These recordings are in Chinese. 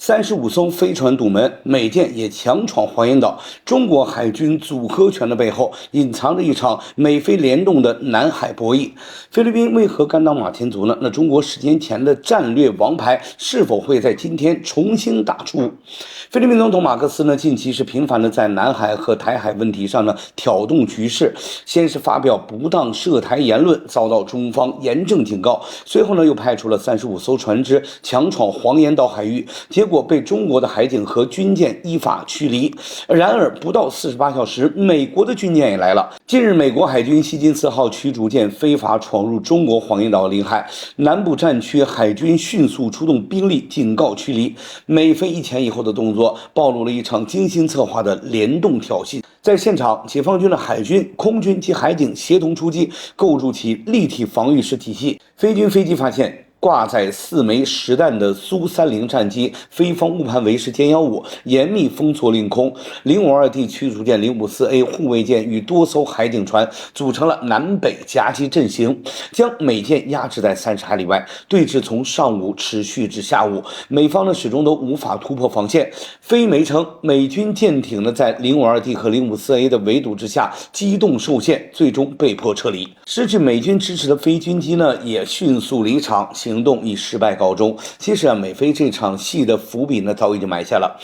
35艘飞船堵门，美舰也强闯黄岩岛。中国海军组合拳的背后，隐藏着一场美菲联动的南海博弈。菲律宾为何甘当马前卒呢？那中国10年前的战略王牌是否会在今天重新打出？菲律宾总统马克思呢，近期是频繁的在南海和台海问题上呢挑动局势，先是发表不当涉台言论，遭到中方严正警告，随后呢又派出了35艘船只强闯黄岩岛海域，结果被中国的海警和军舰依法驱离。然而不到48小时，美国的军舰也来了。近日，美国海军希金斯号驱逐舰非法闯入中国黄岩岛领海，南部战区海军迅速出动兵力警告驱离。美菲一前一后的动作，暴露了一场精心策划的联动挑衅。在现场，解放军的海军、空军及海警协同出击，构筑起立体防御式体系。菲军飞机发现挂载4枚实弹的苏30战机，菲方误判为是歼115，严密封锁领空。052D 驱逐舰、054A 护卫舰与多艘海警船组成了南北夹击阵型，将美舰压制在30海里外。对峙从上午持续至下午，美方呢始终都无法突破防线。菲媒称，美军舰艇呢在052D 和054A 的围堵之下机动受限，最终被迫撤离。失去美军支持的菲军机呢也迅速离场，行动以失败告终。其实美菲这场戏的伏笔呢早已经埋下了。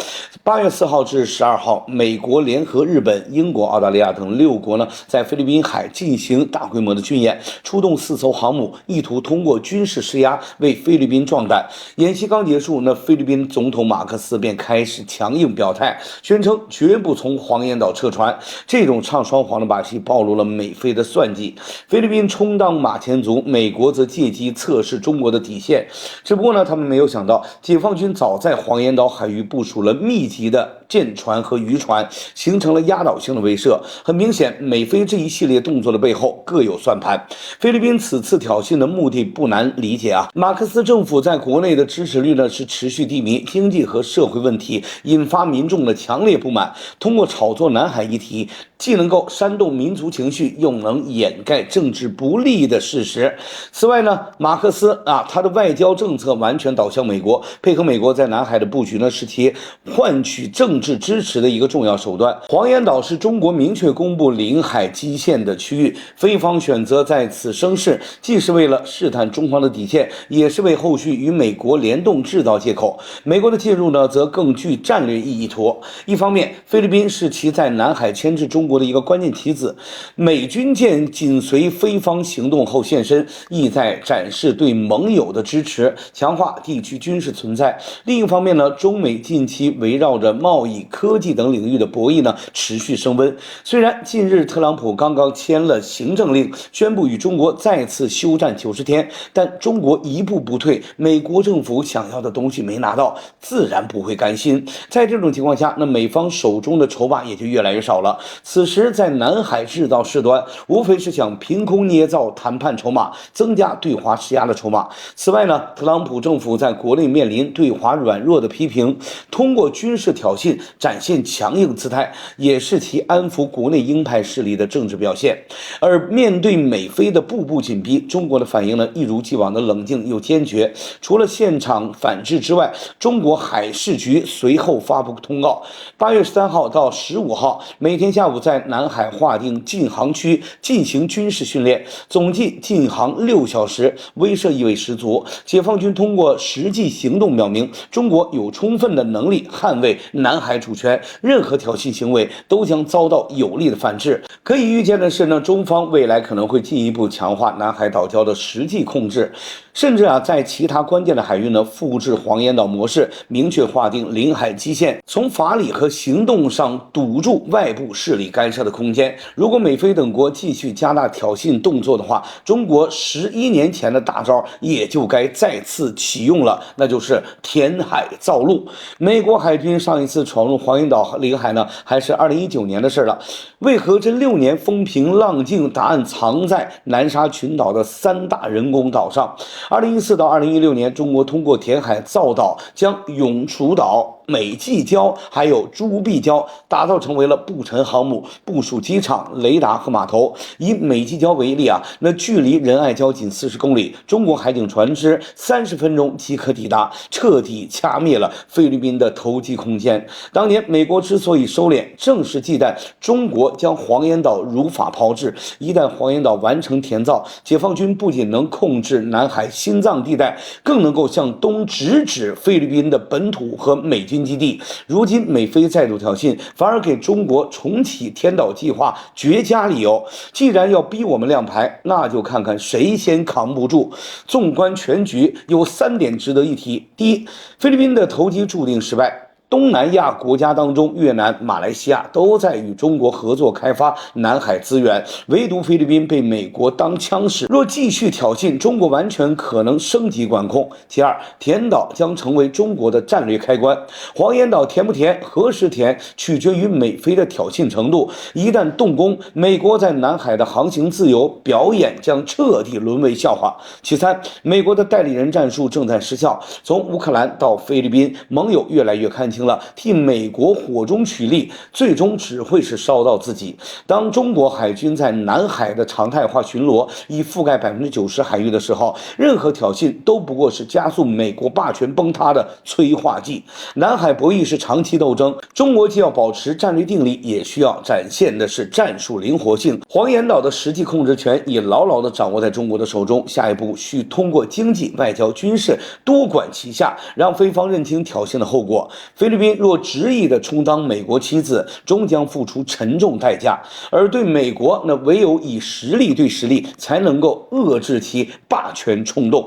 8月4号至12号，美国联合日本、英国、澳大利亚等6国呢在菲律宾海进行大规模的军演，出动4艘航母，意图通过军事施压为菲律宾壮胆。演习刚结束，菲律宾总统马克思便开始强硬表态，宣称绝不从黄岩岛撤船。这种唱双簧的把戏暴露了美菲的算计。菲律宾充当马前卒，美国则借机测试中国的底线。只不过呢，他们没有想到，解放军早在黄岩岛海域部署了密集的舰船和渔船，形成了压倒性的威慑。很明显，美菲这一系列动作的背后各有算盘。菲律宾此次挑衅的目的不难理解啊，马克思政府在国内的支持率呢是持续低迷，经济和社会问题引发民众的强烈不满，通过炒作南海议题，既能够煽动民族情绪，又能掩盖政治不利的事实。此外呢，马克思他的外交政策完全导向美国，配合美国在南海的布局呢，是其换取政治支持的一个重要手段。黄岩岛是中国明确公布领海基线的区域，菲方选择在此生事，既是为了试探中方的底线，也是为后续与美国联动制造借口。美国的介入呢，则更具战略意图。一方面，菲律宾是其在南海牵制中国的一个关键棋子，美军舰紧随菲方行动后现身，意在展示对盟友的支持，强化地区军事存在。另一方面呢，中美近期围绕着贸易、科技等领域的博弈呢持续升温。虽然近日特朗普刚刚签了行政令，宣布与中国再次休战90天，但中国一步不退，美国政府想要的东西没拿到，自然不会甘心。在这种情况下，那美方手中的筹码也就越来越少了。此时在南海制造事端，无非是想凭空捏造谈判筹码，增加对华施压的筹码。此外呢，特朗普政府在国内面临对华软弱的批评，通过军事挑衅展现强硬姿态，也是其安抚国内鹰派势力的政治表现。而面对美菲的步步紧逼，中国的反应呢一如既往的冷静又坚决。除了现场反制之外，中国海事局随后发布通告，8月13号到15号，每天下午在南海划定禁航区进行军事训练，总计禁航6小时，威慑意味十足。解放军通过实际行动表明，中国有充分的能力捍卫南海主权，任何挑衅行为都将遭到有力的反制。可以预见的是呢，中方未来可能会进一步强化南海岛礁的实际控制，甚至在其他关键的海域呢复制黄岩岛模式，明确划定领海基线，从法理和行动上堵住外部势力干涉的空间。如果美菲等国继续加大挑衅动作的话，中国11年前的大招也就该再次启用了，那就是填海造陆。美国海军上一次闯入黄岩岛领海呢，还是2019年的事了。为何这6年风平浪静，答案藏在南沙群岛的3大人工岛上。2014到2016年，中国通过填海造岛，将永雏岛、美济礁还有朱碧礁打造成为了布陈航母、部署机场、雷达和码头。以美济礁为例那距离仁爱礁仅40公里，中国海警船只30分钟即可抵达，彻底掐灭了菲律宾的投机空间。当年美国之所以收敛，正是忌惮中国将黄岩岛如法炮制。一旦黄岩岛完成填造，解放军不仅能控制南海心脏地带，更能够向东直指菲律宾的本土和美军基地。如今美菲再度挑衅，反而给中国重启填岛计划绝佳理由。既然要逼我们亮牌，那就看看谁先扛不住。纵观全局，有3点值得一提。第一，菲律宾的投机注定失败。东南亚国家当中，越南、马来西亚都在与中国合作开发南海资源，唯独菲律宾被美国当枪使。若继续挑衅，中国完全可能升级管控。其二，填岛将成为中国的战略开关。黄岩岛填不填、何时填，取决于美菲的挑衅程度。一旦动工，美国在南海的航行自由表演将彻底沦为笑话。其三，美国的代理人战术正在失效。从乌克兰到菲律宾，盟友越来越看清了，替美国火中取栗，最终只会是烧到自己。当中国海军在南海的常态化巡逻，已覆盖90%海域的时候，任何挑衅都不过是加速美国霸权崩塌的催化剂。南海博弈是长期斗争，中国既要保持战略定力，也需要展现的是战术灵活性。黄岩岛的实际控制权已牢牢地掌握在中国的手中，下一步需通过经济、外交、军事多管齐下，让菲方认清挑衅的后果。菲律宾若执意地充当美国棋子，终将付出沉重代价。而对美国，唯有以实力对实力，才能够遏制其霸权冲动。